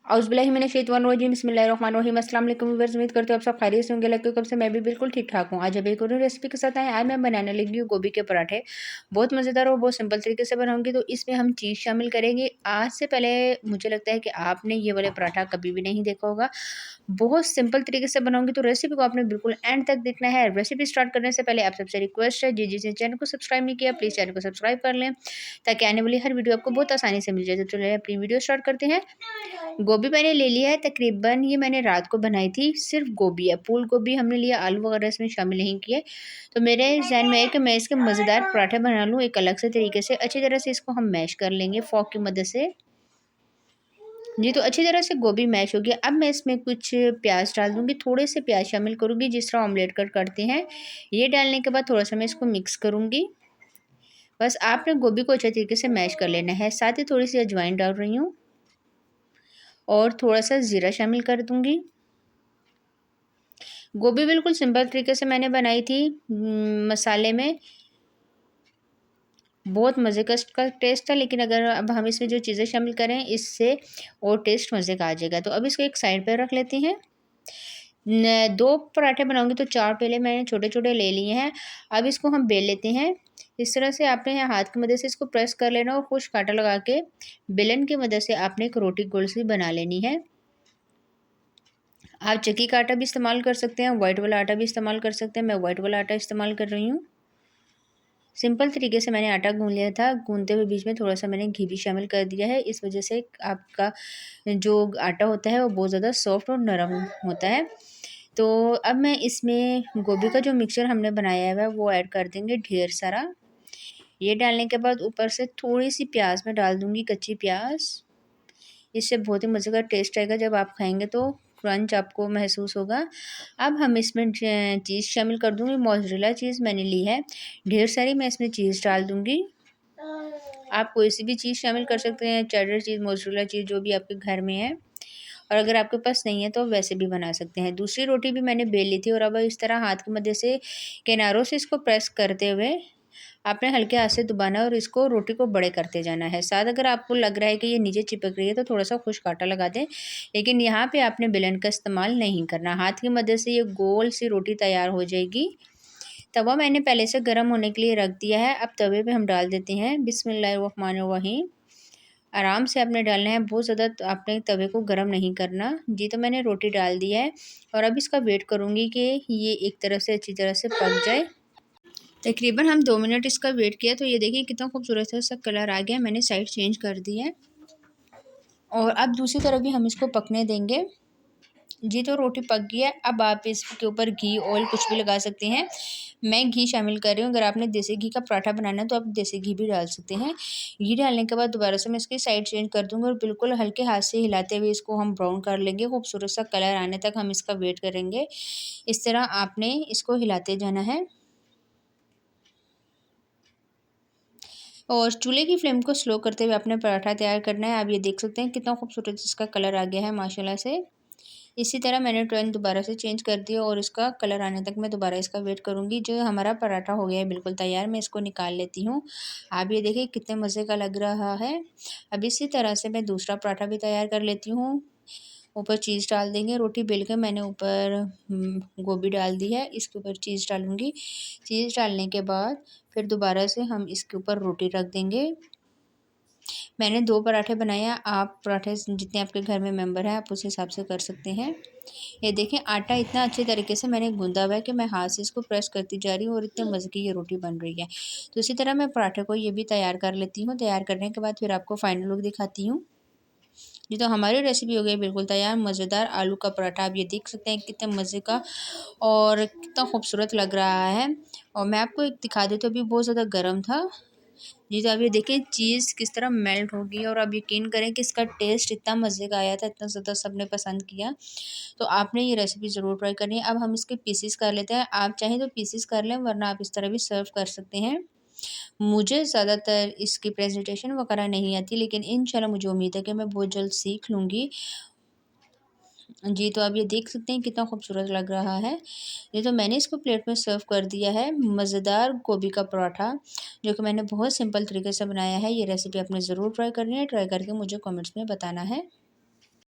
औज़ुबिल्लाहिमिनश्शैतानिर्रजीम बिस्मिल्लाहिर्रहमानिर्रहीम। अस्सलाम वालेकुम व्यूअर्स, उम्मीद करते हो आप सब खैरियत से होंगे। लगता है कब से मैं भी बिल्कुल ठीक ठाक हूँ। आज अब एक और रेसिपी के साथ आए। आज मैं बनाने लगी हूँ गोभी के पराठे। बहुत मज़ेदार और बहुत सिंपल तरीके से बनाऊंगी। तो इसमें हम चीज़ शामिल करेंगे। आज से पहले मुझे लगता है कि आपने ये वाले पराठा कभी भी नहीं देखा होगा। बहुत सिंपल तरीके से बनाऊंगी, तो रेसिपी को आपने बिल्कुल एंड तक देखना है। रेसिपी स्टार्ट करने से पहले आप सबसे रिक्वेस्ट है, जिसने चैनल को सब्सक्राइब नहीं किया प्लीज़ चैनल को सब्सक्राइब कर लें, ताकि आने वाली हर वीडियो आपको बहुत आसानी से मिल जाए। तो चलिए अपनी वीडियो स्टार्ट करते हैं। गोभी मैंने ले लिया है, तकरीबन ये मैंने रात को बनाई थी। सिर्फ गोभी है, फूल गोभी हमने लिया, आलू वगैरह इसमें शामिल नहीं किए। तो मेरे जहन में है कि मैं इसके मज़ेदार पराठे बना लूँ एक अलग से तरीके से। अच्छी तरह से इसको हम मैश कर लेंगे फ़ोर्क की मदद से। जी, तो अच्छी तरह से गोभी मैश हो गया। अब मैं इसमें कुछ प्याज डाल दूँगी, थोड़े से प्याज शामिल करूँगी जिस तरह ऑमलेट कट करते हैं। ये डालने के बाद थोड़ा-सा मैं इसको मिक्स करूँगी। बस आपने गोभी को अच्छे तरीके से मैश कर लेना है। साथ ही थोड़ी-सी अजवाइन डाल रही हूँ और थोड़ा-सा ज़ीरा शामिल कर दूँगी। गोभी बिल्कुल सिंपल तरीके से मैंने बनाई थी। मसाले में बहुत मज़े का इसका टेस्ट था, लेकिन अगर अब हम इसमें जो चीज़ें शामिल करें इससे और टेस्ट मज़े का आ जाएगा। तो अब इसको एक साइड पे रख लेते हैं। 2 पराठे बनाऊँगी तो 4 पेले मैंने छोटे-छोटे ले लिए हैं। अब इसको हम बेल लेते हैं। इस तरह से आपने हाथ की मदद से इसको प्रेस कर लेना और खुश्क आटा लगा के बेलन की मदद से आपने एक रोटी गोल सी बना लेनी है। आप चक्की का आटा भी इस्तेमाल कर सकते हैं, व्हाइट वाला आटा भी इस्तेमाल कर सकते हैं। मैं व्हाइट वाला आटा इस्तेमाल कर रही हूँ। सिंपल तरीके से मैंने आटा गूँध लिया था। गूँधते हुए बीच में थोड़ा-सा मैंने घी भी शामिल कर दिया है। इस वज़ह से आपका जो आटा होता है वो बहुत ज़्यादा सॉफ्ट और नरम होता है। तो अब मैं इसमें गोभी का जो मिक्सचर हमने बनाया हुआ है वो ऐड कर देंगे ढेर सारा। ये डालने के बाद ऊपर से थोड़ी-सी प्याज़ मैं डाल दूँगी, कच्ची प्याज़। इससे बहुत ही मज़े का टेस्ट आएगा, जब आप खाएँगे तो क्रंच आपको महसूस होगा। अब हम इसमें चीज़ शामिल कर दूँगी। मोज़रेला चीज़ मैंने ली है, ढेर सारी मैं इसमें चीज़ डाल दूँगी। आप कोई सी भी चीज़ शामिल कर सकते हैं, चेडर चीज़, मोज़रेला चीज़ जो भी आपके घर में है। और अगर आपके पास नहीं है तो वैसे भी बना सकते हैं। दूसरी रोटी भी मैंने बेल ली थी और अब इस तरह हाथ की मदद से किनारों से इसको प्रेस करते हुए आपने हल्के हाथ से दबाना और इसको रोटी को बड़े करते जाना है। साथ अगर आपको लग रहा है कि ये नीचे चिपक रही है तो थोड़ा-सा खुश्क आटा लगा दें, लेकिन यहाँ पे आपने बेलन का इस्तेमाल नहीं करना। हाथ की मदद से ये गोल सी रोटी तैयार हो जाएगी। तवा मैंने पहले से गर्म होने के लिए रख दिया है। अब तवे पे हम डाल देते हैं बिस्मिल्लाहिर्रहमानिर्रहीम। आराम से आपने डालना है, बहुत ज़्यादा आपने तवे को गरम नहीं करना। जी, तो मैंने रोटी डाल दी है और अब इसका वेट करूँगी कि ये एक तरफ से अच्छी तरह से पक जाए। तकरीबन हम 2 मिनट इसका वेट किया तो ये देखिए कितना खूबसूरत सा इसका कलर आ गया। मैंने साइड चेंज कर दी है और अब दूसरी तरफ भी हम इसको पकने देंगे। जी, तो रोटी पक गई है। अब आप इसके ऊपर घी, ऑयल कुछ भी लगा सकते हैं। मैं घी शामिल कर रही हूँ। अगर आपने देसी घी का पराठा बनाना है तो आप देसी घी भी डाल सकते हैं। घी डालने के बाद दोबारा से मैं इसकी साइड चेंज कर दूँगी और बिल्कुल हल्के हाथ से हिलाते हुए इसको हम ब्राउन कर लेंगे। खूबसूरत सा कलर आने तक हम इसका वेट करेंगे। इस तरह आपने इसको हिलाते जाना है और चूल्हे की फ्लेम को स्लो करते हुए अपने पराठा तैयार करना है। आप ये देख सकते हैं कितना खूबसूरत इसका कलर आ गया है माशाल्लाह से। इसी तरह मैंने टर्न दोबारा से चेंज कर दिया और इसका कलर आने तक मैं दोबारा इसका वेट करूँगी। जो हमारा पराठा हो गया है बिल्कुल तैयार, मैं इसको निकाल लेती हूँ। आप ये देखिए कितने मज़े का लग रहा है। अब इसी तरह से मैं दूसरा पराठा भी तैयार कर लेती हूँ। ऊपर चीज़ डाल देंगे। रोटी बेल के मैंने ऊपर गोभी डाल दी है, इसके ऊपर चीज़ डालूँगी। चीज़ डालने के बाद फिर दोबारा से हम इसके ऊपर रोटी रख देंगे। मैंने 2 पराठे बनाए हैं। आप पराठे जितने आपके घर में मेंबर हैं आप उस हिसाब से कर सकते हैं। ये देखें आटा इतना अच्छे तरीके से मैंने गूँधा हुआ है कि मैं हाथ से इसको प्रेस करती जा रही हूँ और इतने मज़े की ये रोटी बन रही है। तो इसी तरह मैं पराठे को ये भी तैयार कर लेती हूँ। तैयार करने के बाद फिर आपको फाइनल लुक दिखाती हूँ। जी, तो हमारी रेसिपी हो गई बिल्कुल तैयार। मज़ेदार आलू का पराठा आप ये देख सकते हैं कितने मज़े का और कितना खूबसूरत लग रहा है। और मैं आपको एक दिखा देती हूँ, अभी बहुत ज़्यादा गर्म था। जी, तो अब ये देखिए चीज़ किस तरह मेल्ट हो गई और आप यकीन करें कि इसका टेस्ट इतना मज़े का आया था, इतना ज़्यादा सबने पसंद किया। तो आपने ये रेसिपी ज़रूर ट्राई करनी है। अब हम इसके पीसेस कर लेते हैं। आप चाहें तो पीसेस कर लें, वरना आप इस तरह भी सर्व कर सकते हैं। मुझे ज़्यादातर इसकी प्रेजेंटेशन वगैरह नहीं आती, लेकिन इंशाल्लाह मुझे उम्मीद है कि मैं बहुत जल्द सीख लूँगी। जी, तो आप ये देख सकते हैं कितना खूबसूरत लग रहा है। ये तो मैंने इसको प्लेट में सर्व कर दिया है। मज़ेदार गोभी का पराठा जो कि मैंने बहुत सिंपल तरीके से बनाया है। ये रेसिपी आपने ज़रूर ट्राई करनी है। ट्राई करके मुझे कमेंट्स में बताना है।